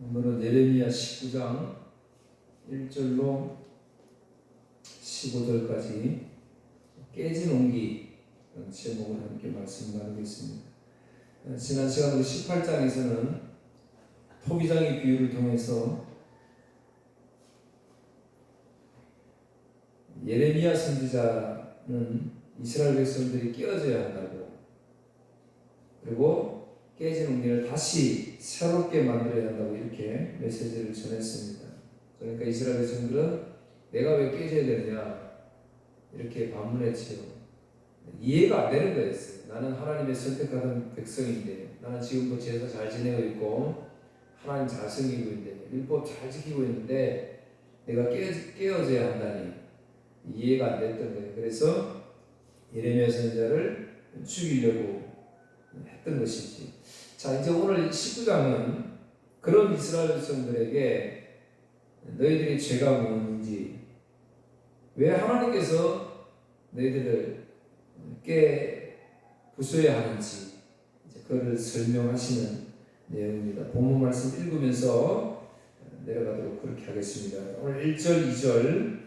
오늘은 예레미야 19장 1절로 15절까지 깨진 옹기 제목을 함께 말씀 나누겠습니다. 지난 시간 18장에서는 토기장의 비유를 통해서 예레미야 선지자는 이스라엘 백성들이 깨어져야 한다고, 그리고 깨진 옹기를 다시 새롭게 만들어야 한다고 이렇게 메시지를 전했습니다. 그러니까 이스라엘 백성들은 내가 왜 깨져야 되느냐 이렇게 반문했지요. 이해가 안 되는 거였어요. 나는 하나님의 선택받은 백성인데, 나는 지금도 제사 잘 지내고 있고 하나님 잘 섬기고 있는데, 율법 잘 지키고 있는데 내가 깨어져야 한다니 이해가 안 됐던 거예요. 그래서 예레미야 선지자를 죽이려고 했던 것이지. 자, 이제 오늘 19장은 그런 이스라엘 백성들에게 너희들의 죄가 무엇인지, 왜 하나님께서 너희들을 부숴야 하는지 그걸 설명하시는 내용입니다. 본문 말씀 읽으면서 내려가도록 그렇게 하겠습니다. 오늘 1절 2절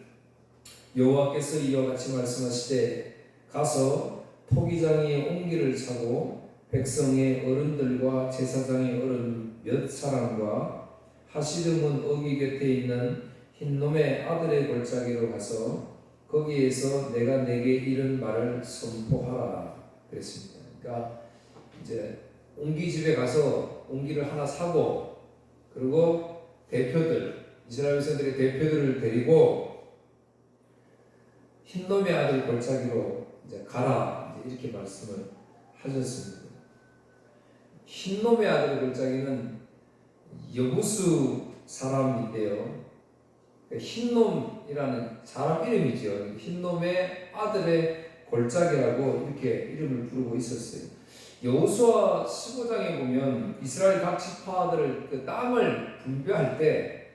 여호와께서 이와 같이 말씀하시되 가서 토기장의 옹기를 차고 백성의 어른들과 제사장의 어른 몇 사람과 하시드문 어귀 곁에 있는 흰놈의 아들의 골짜기로 가서 거기에서 내가 내게 이런 말을 선포하라 그랬습니다. 그러니까 이제 옹기집에 가서 옹기를 하나 사고, 그리고 이스라엘 백성들의 대표들을 데리고 흰놈의 아들 골짜기로 이제 가라, 이렇게 말씀을 하셨습니다. 흰놈의 아들 골짜기는 여부수 사람인데요, 흰놈이라는 사람 이름이죠. 흰놈의 아들의 골짜기라고 이렇게 이름을 부르고 있었어요. 여호수아 15장에 보면 이스라엘 각 지파들 그 땅을 분배할 때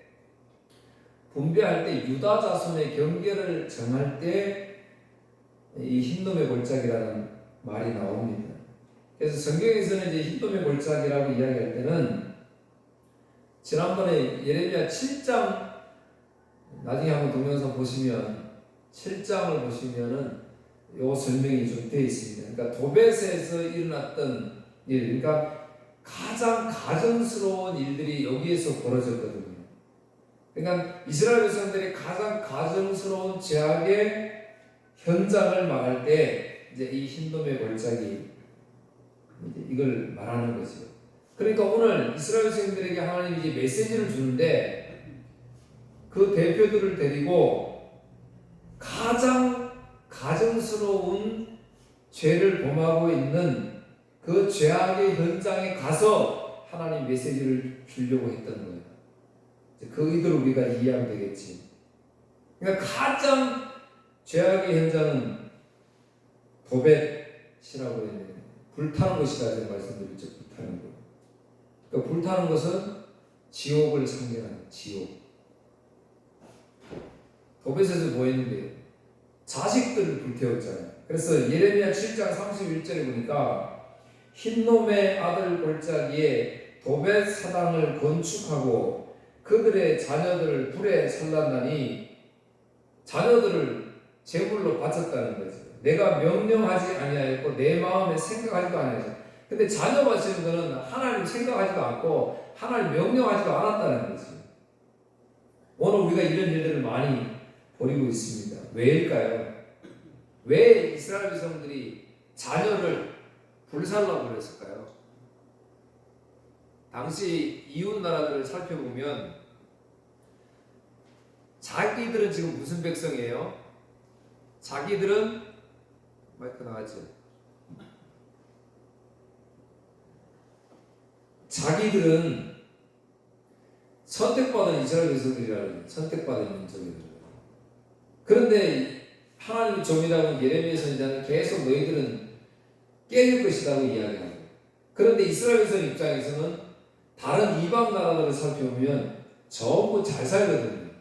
유다 자손의 경계를 정할 때 이 흰놈의 골짜기라는 말이 나옵니다. 그래서 성경에서는 이제 흰놈의 골짜기라고 이야기할 때는, 지난번에 예레미야 7장 나중에 한번 동영상 보시면 7장을 보시면은 요 설명이 좀 되어 있습니다. 그러니까 도벳에서 일어났던 일, 그러니까 가장 가증스러운 일들이 여기에서 벌어졌거든요. 그러니까 이스라엘 백성들이 가장 가증스러운 죄악의 현장을 말할 때 이제 이 흰돔의 골짜기, 이걸 말하는 거죠. 그러니까 오늘 이스라엘 백성들에게 하나님이 이제 메시지를 주는데, 그 대표들을 데리고 가장 가증스러운 죄를 범하고 있는 그 죄악의 현장에 가서 하나님 메시지를 주려고 했던 거예요. 그 의도를 우리가 이해하면 되겠지. 그러니까 가장 죄악의 현장은 도벳이라고 했는데, 불타는 것이라고 말씀드렸죠. 불타는 것. 그러니까 불타는 것은 지옥을 상징하는 지옥. 도벳에서 뭐 했는데요? 자식들을 불태웠잖아요. 그래서 예레미야 7장 31절에 보니까 흰놈의 아들 골짜기에 도벳 사당을 건축하고 그들의 자녀들을 불에 살랐나니, 자녀들을 제물로 바쳤다는 거죠. 내가 명령하지 아니하였고 내 마음에 생각하지도 아니하였어. 근데 자녀 바치는 것은 하나님 생각하지도 않고 하나님 명령하지도 않았다는 거죠. 오늘 우리가 이런 일들을 많이 벌이고 있습니다. 왜일까요? 왜 이스라엘 백성들이 자녀를 불살라 그랬을까요? 당시 이웃 나라들을 살펴보면 자기들은 지금 무슨 백성이에요? 자기들은 마이크 나가죠. 자기들은 선택받은 이스라엘 백성들이라는, 선택받은 민족이에요. 그런데 하나님의 종이라고 예레미야 선지자는 계속 너희들은 깨질 것이라고 이야기합니다. 그런데 이스라엘 백성 입장에서는 다른 이방 나라들을 살펴보면 전부 잘 살거든요.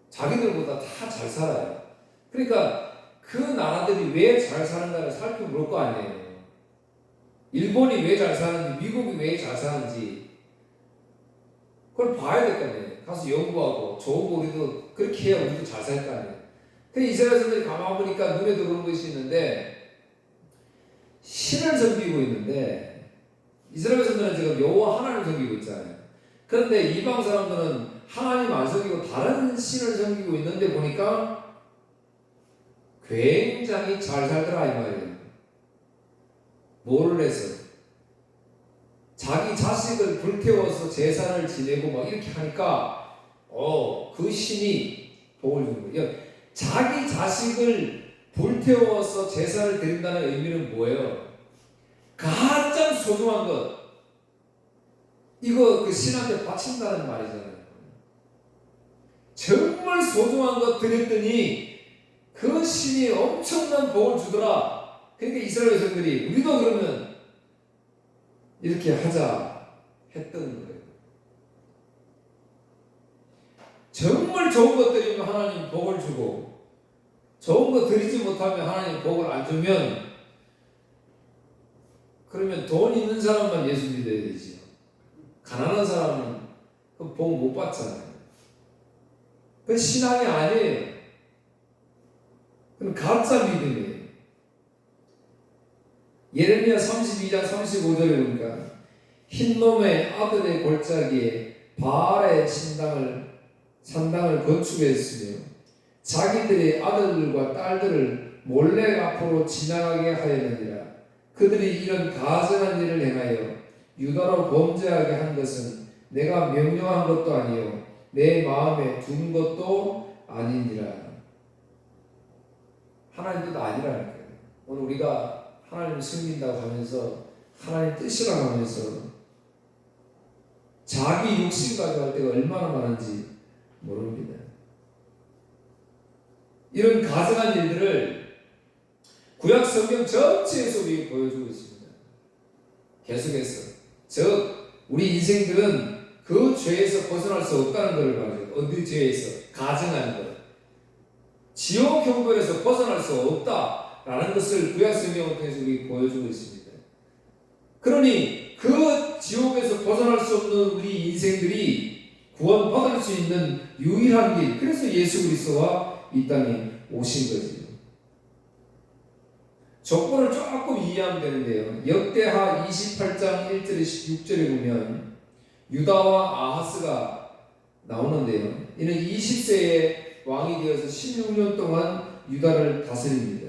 자기들보다 다 잘 살아요. 그러니까 그 나라들이 왜 잘 사는가를 살펴볼 거 아니에요. 일본이 왜 잘 사는지, 미국이 왜 잘 사는지, 그걸 봐야 될 거 아니에요. 가서 연구하고 좋은 거 우리도 그렇게 해야 우리도 잘 살 거 아니에요. 근데 이스라엘 사람들이 가만 보니까 눈에 들어오는 것이 있는데 신을 섬기고 있는데 이스라엘 사람들은 지금 여호와 하나님을 섬기고 있잖아요. 그런데 이방 사람들은 하나님 안 섬기고 다른 신을 섬기고 있는데 보니까 굉장히 잘 살더라 이 말이에요. 뭐를 해서 자기 자식을 불태워서 제사를 지내고 막 이렇게 하니까 그 신이 복을 주는 거예요. 자기 자식을 불태워서 제사를 드린다는 의미는 뭐예요? 가장 소중한 것 이거 그 신한테 바친다는 말이잖아요. 정말 소중한 것 드렸더니 그 신이 엄청난 복을 주더라. 그러니까 이스라엘 백성들이 우리도 그러면 이렇게 하자 했던 거예요. 정말 좋은 것 드리면 하나님 복을 주고 좋은 거 드리지 못하면 하나님 복을 안 주면 그러면 돈 있는 사람만 예수 믿어야 되지. 가난한 사람은 그 복 못 받잖아요. 그 신앙이 아니에요. 그럼 가짜 믿음이에요. 예레미야 32장 35절에 보니까 흰놈의 아들의 골짜기에 바알의 산당을 건축했으며 자기들의 아들들과 딸들을 몰래 앞으로 지나가게 하였느니라. 그들이 이런 가증한 일을 행하여 유다로 범죄하게 한 것은 내가 명령한 것도 아니요 내 마음에 둔 것도 아니니라. 하나님 뜻 아니라는 거예요. 오늘 우리가 하나님을 섬긴다고 하면서 하나님 뜻이라고 하면서 자기 욕심 가져갈 때가 얼마나 많은지 모릅니다. 이런 가증한 일들을 구약 성경 전체에서 우리에게 보여주고 있습니다. 계속해서 즉 우리 인생들은 그 죄에서 벗어날 수 없다는 것을 말해요. 어느 죄에서? 가증한 것. 지옥 형벌에서 벗어날 수 없다라는 것을 구약 성경을 통해서 우리에게 보여주고 있습니다. 그러니 그 지옥에서 벗어날 수 없는 우리 인생들이 구원받을 수 있는 유일한 길, 그래서 예수 그리스도가 이 땅에 오신 거지요. 조건을 조금 이해하면 되는데요. 역대하 28장 1절에 6절에 보면 유다와 아하스가 나오는데요. 이는 20세에 왕이 되어서 16년 동안 유다를 다스립니다.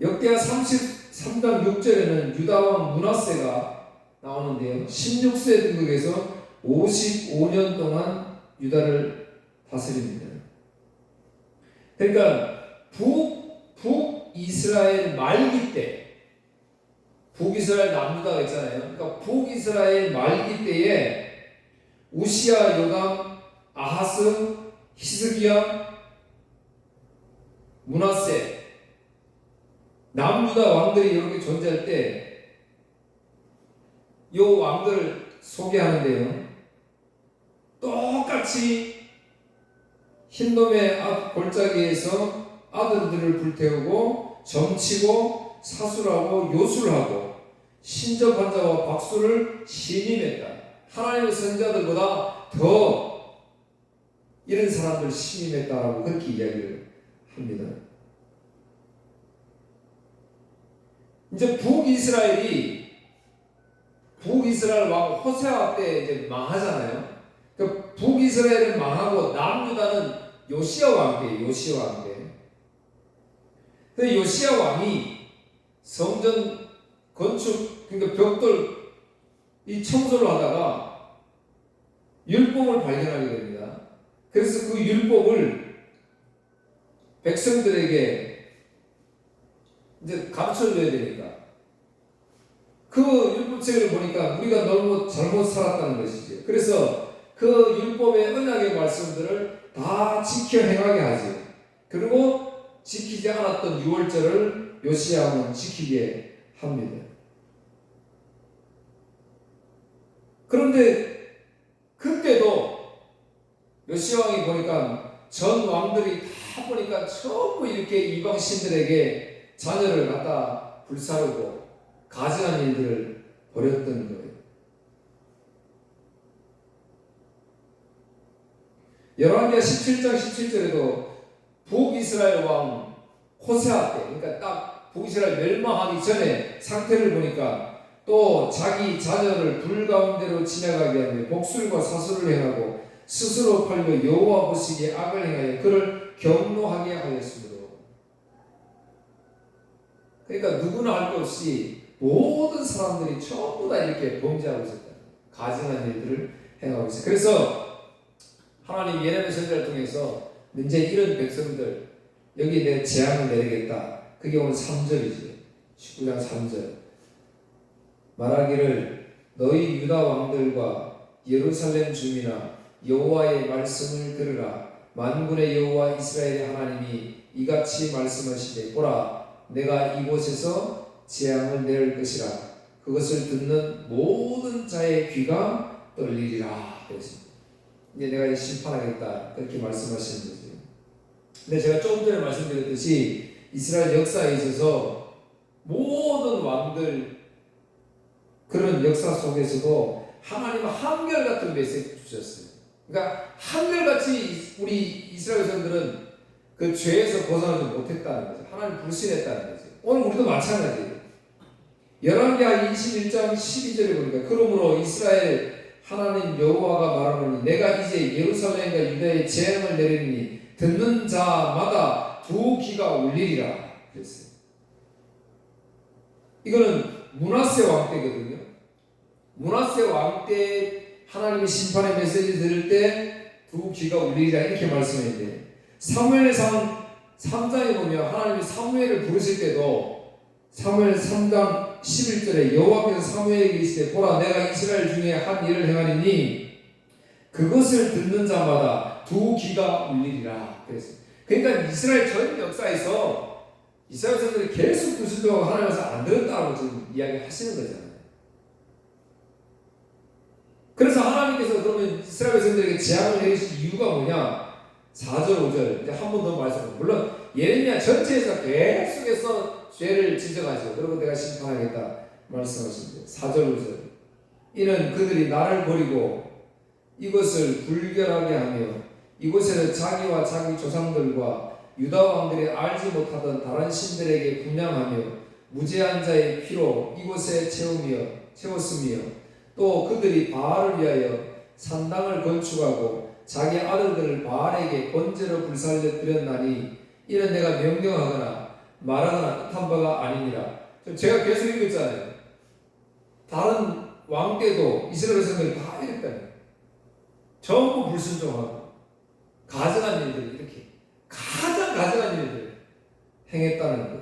역대하 33장 6절에는 유다 왕 므낫세가 나오는데요. 16세 등극에서 55년 동안 유다를 다스립니다. 그러니까 북이스라엘 말기 때, 북이스라엘 남유다가 있잖아요. 그러니까 북이스라엘 말기 때에 우시야, 요담, 아하스, 히스기야, 므낫세, 남유다 왕들이 이렇게 존재할 때 이 왕들을 소개하는데요. 똑같이 흰놈의 골짜기에서 아들들을 불태우고 점치고 사술하고 요술하고 신접한 자와 박수를 신임했다. 하나님의 선자들보다 더 이런 사람들 신임했다라고 그렇게 이야기를 합니다. 이제 북이스라엘 왕 호세아 때 이제 망하잖아요. 그러니까 북이스라엘은 망하고 남유다는 요시야 왕때예요. 요시야 왕때. 근데 요시야 왕이 성전 건축, 그러니까 벽돌 이 청소를 하다가 율법을 발견하게 됩니다. 그래서 그 율법을 백성들에게 이제 가르쳐줘야 되니까 그 율법책을 보니까 우리가 너무 잘못 살았다는 것이죠. 그래서 그 율법의 언약의 말씀들을 다 지켜 행하게 하죠. 그리고 지키지 않았던 유월절을 요시야 왕은 지키게 합니다. 그런데 그때도 요시야 왕이 보니까 전 왕들이 다 보니까 전부 이렇게 이방 신들에게 자녀를 갖다 불사르고 가증한 일들을 벌였던 거예요. 열왕기하 17장 17절에도 북이스라엘 왕 호세아 때, 그러니까 딱 북이스라엘 멸망하기 전에 상태를 보니까 또 자기 자녀를 불 가운데로 지나가게 하며 복술과 사술을 행하고 스스로 팔려 여호와 보시기에 악을 행하여 그를 경노하게 하였으므로. 그러니까 누구나 할 것 없이 모든 사람들이 전부 다 이렇게 범죄하고 있었다. 가증한 일들을 행하고 있어요. 그래서 하나님 예레미야 선지자를 통해서 이제 이런 백성들 여기 내 재앙을 내리겠다. 그게 오늘 3절이지. 19장 3절. 말하기를 너희 유다 왕들과 예루살렘 주민아 여호와의 말씀을 들으라. 만군의 여호와 이스라엘의 하나님이 이같이 말씀하시되 보라 내가 이곳에서 재앙을 내릴 것이라. 그것을 듣는 모든 자의 귀가 떨리리라. 그랬습니다. 이제 내가 심판하겠다. 그렇게 말씀하시는 거죠. 근데 제가 조금 전에 말씀드렸듯이 이스라엘 역사에 있어서 모든 왕들 그런 역사 속에서도 하나님은 한결같은 메시지를 주셨어요. 그러니까 한결같이 우리 이스라엘 백성들은 그 죄에서 벗어나지 못했다는 거죠. 하나님 불신했다는 거죠. 오늘 우리도 마찬가지예요. 열왕기하 21장 12절에 보니까 그러므로 이스라엘 하나님 여호와가 말하노니 내가 이제 예루살렘과 유다에 재앙을 내리니 듣는 자마다 두 귀가 울리리라 그랬어요. 이거는 므낫세 왕 때거든요. 므낫세 왕 때 하나님이 심판의 메시지를 들을 때 두 귀가 울리리라 이렇게 말씀했는데 사무엘상 3장에 보면 하나님이 사무엘을 부르실 때도 사무엘 3장 11절에 여호와께서 사무엘에게 이르시되 보라 내가 이스라엘 중에 한 일을 행하리니 그것을 듣는 자마다 두 귀가 울리리라 그랬어요. 그러니까 이스라엘 전 역사에서 이스라엘 사람들이 계속 불순종하고 하나님께서 안 들었다고 지금 이야기하시는 거잖아요. 그래서 하나님께서 그러면 이스라엘 백성들에게 재앙을 내리신 이유가 뭐냐? 4절 5절 이제 한 번 더 말씀합니다. 물론 예레미야 전체에서 계속해서 죄를 지적하죠. 그리고 내가 심판하겠다 말씀하십니다. 4절 5절 이는 그들이 나를 버리고 이것을 불결하게 하며 이곳에서 자기와 자기 조상들과 유다 왕들이 알지 못하던 다른 신들에게 분양하며 무죄한 자의 피로 이곳에 채웠으며 또 그들이 바알을 위하여 산당을 건축하고 자기 아들들을 바알에게 번제로 불살려 드렸나니 이는 내가 명령하거나 말하거나 뜻한 바가 아니니라. 제가 계속 읽었잖아요. 다른 왕 때도 이스라엘 백성들이 다 이랬다는 전부 불순종하고 가증한 일들을 이렇게 가장 가증한 일들을 행했다는 거예요.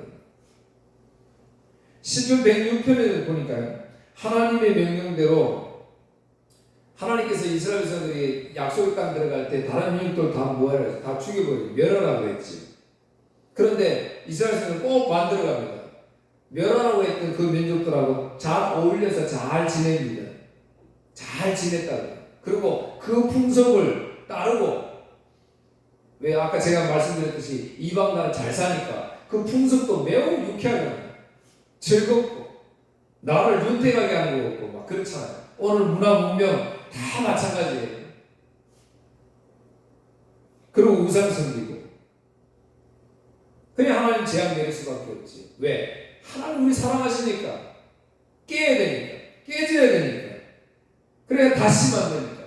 시편 106편에 보니까요. 하나님의 명령대로 하나님께서 이스라엘 백성들이 약속의 땅 들어갈 때 다른 민족들 다 뭐하라 다 죽여버리고 멸하라고 했지. 그런데 이스라엘 백성들은 꼭 반대로 갑니다. 멸하라고 했던 그 민족들하고 잘 어울려서 잘 지냅니다. 잘 지냈다고. 그리고 그 풍속을 따르고 왜 아까 제가 말씀드렸듯이 이방 나라 잘 사니까 그 풍속도 매우 유쾌하게 즐겁고 나를 윤택하게 하는 거 없고 막 그렇잖아요. 오늘 문화 문명 다 마찬가지예요. 그리고 우상 섬기고 그냥 하나님 재앙 내릴 수밖에 없지. 왜? 하나님 우리 사랑하시니까 깨야 되니까 깨져야 되니까 그래야 다시 만드니까.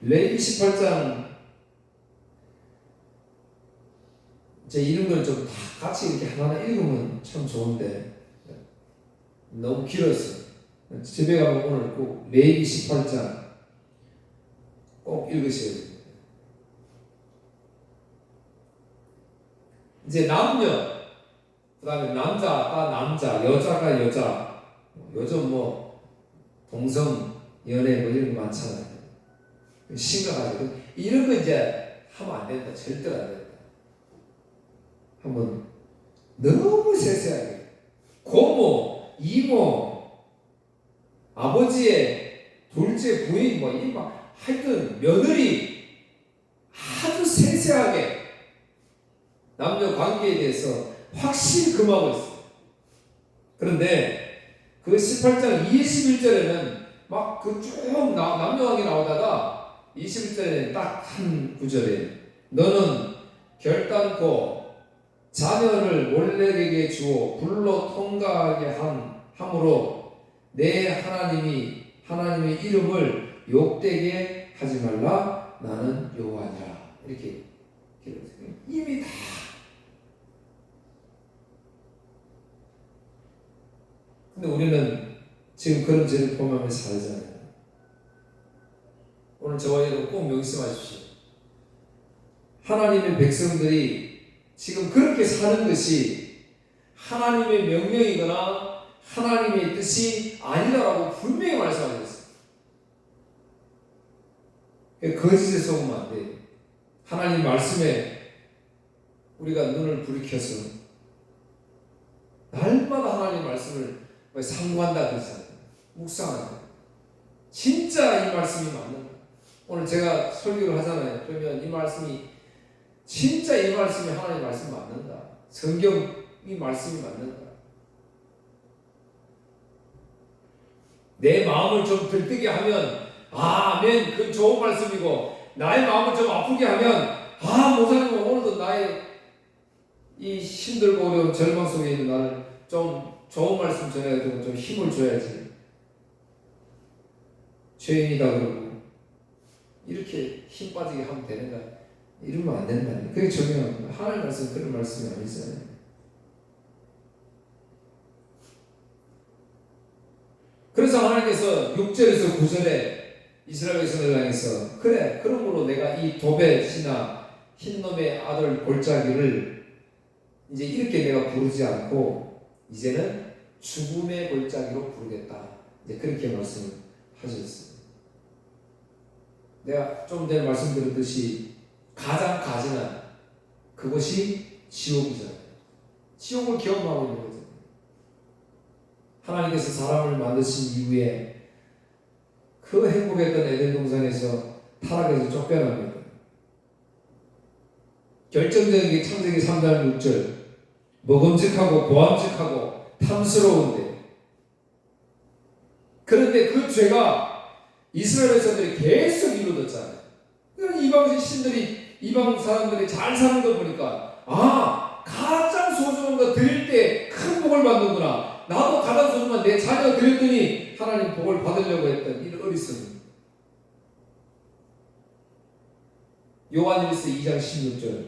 레위기 18장 제 이런 걸 좀 다 같이 이렇게 하나하나 읽으면 참 좋은데 너무 길었어요. 집에 가면 오늘 꼭 레위기 18장 꼭 읽으셔야 됩니다. 이제 남녀, 그 다음에 남자가 남자, 여자가 여자, 요즘 뭐 동성 연애 뭐 이런 거 많잖아요. 심각하죠. 이런 거 이제 하면 안 된다. 절대로 안 된다. 한번 너무 세세하게 고모, 이모, 아버지의 둘째 부인 뭐 이 막 하여튼 며느리 아주 세세하게 남녀 관계에 대해서 확실히 금하고 있어요. 그런데 그 18장 21절에는 막 그 쭉 남녀 관계 나오다가 21절에 딱 한 구절에 너는 결단코 자녀를 몰렉에게 주어 불로 통과하게 함으로 내 하나님의 이름을 욕되게 하지 말라. 나는 여호와니라. 이렇게 기록했어요. 이미 다. 근데 우리는 지금 그런 죄를 범하며 살잖아요. 오늘 저와 여러분 꼭 명심하십시오. 하나님의 백성들이 지금 그렇게 사는 것이 하나님의 명령이거나 하나님의 뜻이 아니다라고 분명히 말씀하셨어요. 거짓에 속으면 안 돼요. 하나님 말씀에 우리가 눈을 부리켜서 날마다 하나님 말씀을 상고한다 그러잖아요. 묵상한다. 진짜 이 말씀이 맞는가? 오늘 제가 설교를 하잖아요. 그러면 이 말씀이 진짜 이 말씀이 하나님 말씀 맞는가? 성경이 말씀이 맞는가? 내 마음을 좀 들뜨게 하면 아멘, 그 좋은 말씀이고 나의 마음을 좀 아프게 하면 목사님 오늘도 나의 이 힘들고 어려운 절망 속에 있는 나를 좀 좋은 말씀 전해야 되고 좀 힘을 줘야지. 죄인이다 그러고 이렇게 힘 빠지게 하면 되는가? 이러면 안 된다니. 그게 중요한 거야. 하나님 말씀 그런 말씀이 아니잖아요. 그래서 하나님께서 6절에서 9절에 이스라엘 백성을 향해서 그래 그러므로 내가 이 도벳이나 흰놈의 아들 골짜기를 이제 이렇게 내가 부르지 않고 이제는 죽음의 골짜기로 부르겠다. 이제 그렇게 말씀을 하셨어요. 내가 좀 전에 말씀드렸듯이 가장 가증한 그것이 지옥이잖아요. 지옥을 경험하고 있는 거죠. 하나님께서 사람을 만드신 이후에 그 행복했던 에덴 동산에서 타락해서 쫓겨납니다. 결정적인 게 창세기 3장 6절 먹음직하고 보암직하고 탐스러운데 그런데 그 죄가 이스라엘 백성들이 계속 이루어졌잖아요. 그러니까 이방 신들이 이방 사람들이 잘 사는 거 보니까 가장 소중한 거 드릴 때 큰 복을 받는구나. 나도 가장 소중한 내 자녀 드렸더니 하나님 복을 받으려고 했던 이런 어리석음. 요한일서 2장 16절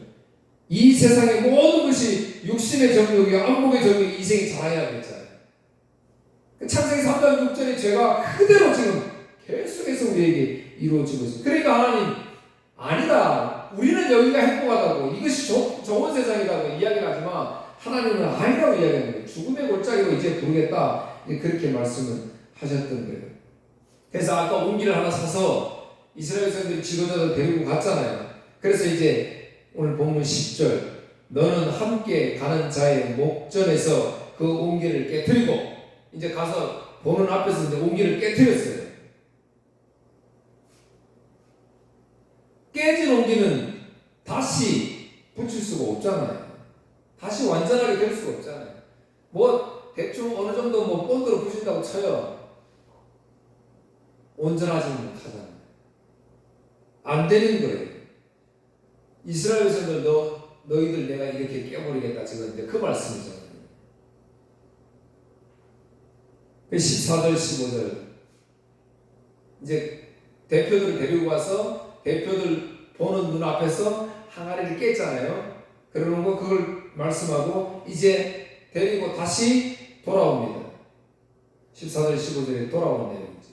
이 세상의 모든 것이 육신의 정욕이 안목의 정욕이 이생이 자라야 됐잖아요. 창세기 3장 6절의 죄가 그대로 지금 계속해서 우리에게 이루어지고 있어요. 그러니까 하나님 아니다. 우리는 여기가 행복하다고 이것이 좋은 세상이라고 이야기를 하지만 하나님은 아니라고 이야기하는 거예요. 죽음의 골짜기로 이제 부르겠다. 그렇게 말씀을 하셨던 거예요. 그래서 아까 옹기를 하나 사서 이스라엘 백성들이 지도자들 데리고 갔잖아요. 그래서 이제 오늘 본문 10절 너는 함께 가는 자의 목전에서 그 옹기를 깨뜨리고 이제 가서 보는 앞에서 이제 옹기를 깨뜨렸어요. 깨진 옹기는 다시 붙일 수가 없잖아요. 다시 완전하게 될 수가 없잖아요. 뭐 대충 어느 정도 뭐 본드로 부신다고 쳐요. 온전하지는 못하잖아요. 안 되는 거예요. 이스라엘 백성들 너희들 내가 이렇게 깨버리겠다 지금 그 말씀이잖아요. 14절 15절 이제 대표들을 데리고 와서 대표들 보는 눈앞에서 항아리를 깼잖아요. 그러는 거 그걸 말씀하고 이제 데리고 다시 돌아옵니다. 14절 15절에 돌아온 내용이지.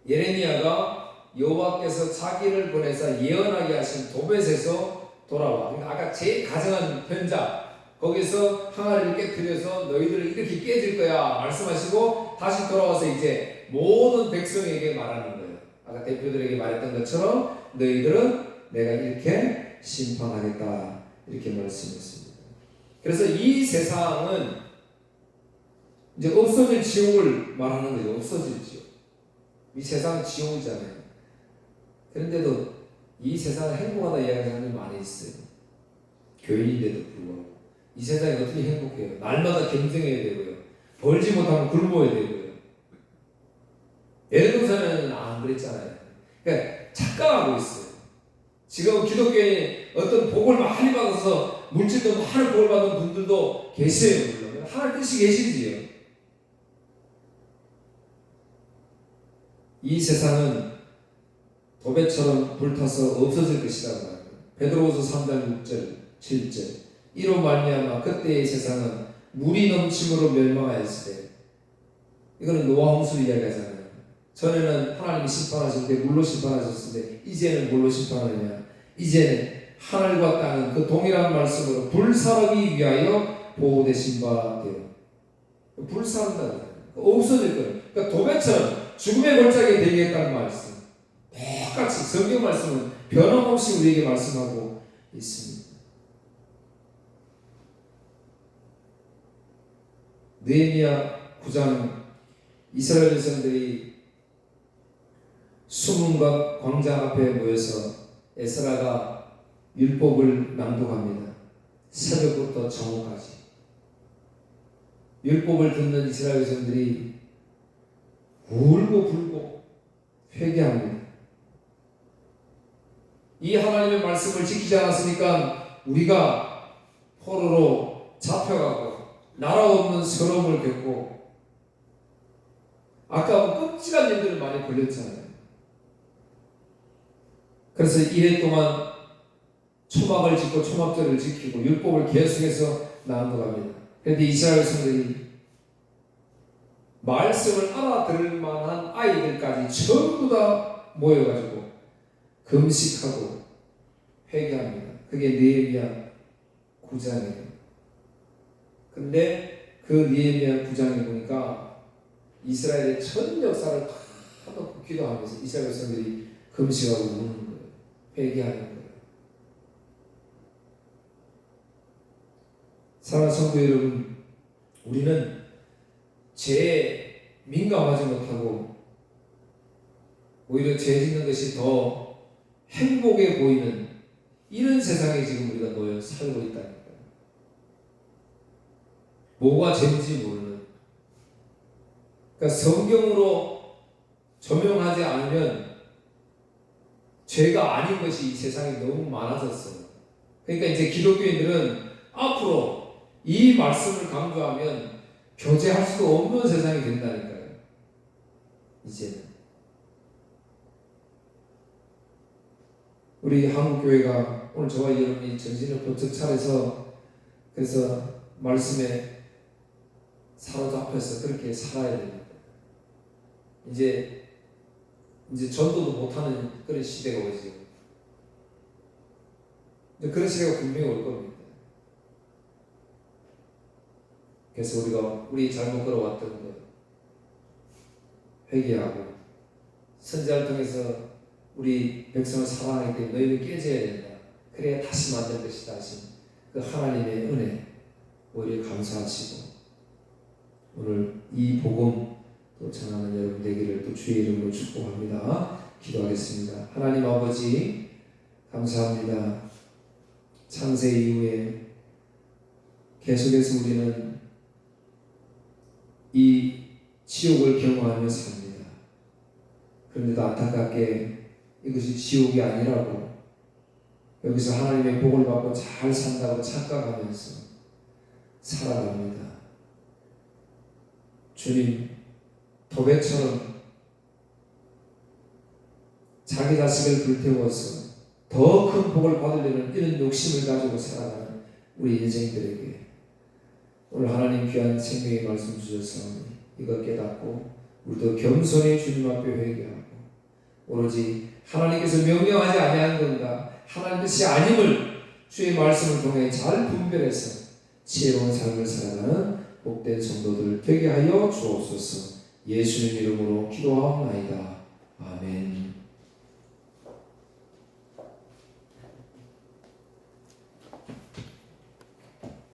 예레미야가 여호와께서 자기를 보내서 예언하게 하신 도벳에서 돌아와. 그러니까 아까 제일 가정한 현장 거기서 항아리를 깨뜨려서 너희들을 이렇게 깨질 거야 말씀하시고 다시 돌아와서 이제 모든 백성에게 말하는 거예요. 아까 대표들에게 말했던 것처럼 너희들은 내가 이렇게 심판하겠다 이렇게 말씀했습니다. 그래서 이 세상은 이제 없어질 지옥을 말하는 거죠. 없어질 지옥. 이 세상은 지옥이잖아요. 그런데도 이 세상은 행복하다 이야기하는 사람이 많이 있어요. 교인인데도 불구하고 이 세상이 어떻게 행복해요? 날마다 경쟁해야 되고요. 벌지 못하면 굶어야 되고요. 예를 들어서는 안 그랬잖아요. 그러니까 착각하고 있어요. 지금 기독교에 어떤 복을 많이 받아서 물질도 많은 복을 받은 분들도 계세요. 물론 하나님 뜻이 계신지요. 이 세상은 도배처럼 불타서 없어질 것이라고 합니다. 베드로후서 3장 6절 7절 이로 말미암아 그때의 세상은 물이 넘침으로 멸망하였을 때 이거는 노아 홍수 이야기하잖아요. 전에는 하나님이 심판하실 때 물로 심판하셨을 때 이제는 뭘로 심판하느냐? 이제는 하늘과 땅은 그 동일한 말씀으로 불사르기 위하여 보호되신 바 되요. 불사른다. 없어질 거예요. 그러니까 도배처럼 죽음의 골짜기에 되겠다는 말씀. 똑같이 성경 말씀은 변함없이 우리에게 말씀하고 있습니다. 느헤미야 9장 이스라엘 백성들이 수문과 광장 앞에 모여서 에스라가 율법을 낭독합니다. 새벽부터 정오까지 율법을 듣는 이스라엘 백성들이 울고 불고 회개합니다. 이 하나님의 말씀을 지키지 않았으니까 우리가 포로로 잡혀가고 나라 없는 서러움을 겪고 아까 끔찍한 일들을 많이 벌렸잖아요. 그래서 1회 동안 초막을 짓고 초막절을 지키고 율법을 계속해서 낭독합니다. 그런데 이스라엘 백성들이 말씀을 알아들을 만한 아이들까지 전부 다 모여가지고 금식하고 회개합니다. 그게 느헤미야 9장이에요. 근데 그 느헤미야 9장에 보니까 이스라엘의 전 역사를 다 한번 기도하면서 이스라엘 백성들이 금식하고 우는 거예요. 회개하는 거예요. 사랑하는 성도 여러분, 우리는 죄에 민감하지 못하고 오히려 죄 짓는 것이 더 행복해 보이는 이런 세상에 지금 우리가 놓여 살고 있다니까요. 뭐가 죄인지 모르는. 그러니까 성경으로 조명하지 않으면 죄가 아닌 것이 이 세상에 너무 많아졌어요. 그러니까 이제 기독교인들은 앞으로 이 말씀을 강조하면 교제할 수도 없는 세상이 된다니까요. 이제는. 우리 한국교회가 오늘 저와 여러분이 정신을 번쩍 차려서 그래서 말씀에 사로잡혀서 그렇게 살아야 됩니다. 이제 전도도 못하는 그런 시대가 오죠. 그런 시대가 분명히 올 겁니다. 그래서 우리 잘못 걸어왔던 것 회개하고 선지자를 통해서 우리 백성을 사랑하기 때문에 너희는 깨져야 된다. 그래야 다시 만들 것이다 하신 그 하나님의 은혜 오히려 감사하시고 오늘 이 복음 또 전하는 여러분 되기를 또 주의 이름으로 축복합니다. 기도하겠습니다. 하나님 아버지 감사합니다. 창세 이후에 계속해서 우리는 이 지옥을 경험하며 삽니다. 그런데도 안타깝게 이것이 지옥이 아니라고 여기서 하나님의 복을 받고 잘 산다고 착각하면서 살아갑니다. 주님, 도배처럼 자기 자식을 불태워서 더 큰 복을 받으려는 이런 욕심을 가지고 살아가는 우리 인생들에게 오늘 하나님 귀한 생명의 말씀 주셔서 이거 깨닫고 우리도 겸손히 주님 앞에 회개하고 오로지 하나님께서 명령하지 아니한 건가 하나님 뜻이 아님을 주의 말씀을 통해 잘 분별해서 지혜로운 삶을 살아가는 복된 성도들 되게 하여 주옵소서. 예수님 이름으로 기도하옵나이다. 아멘.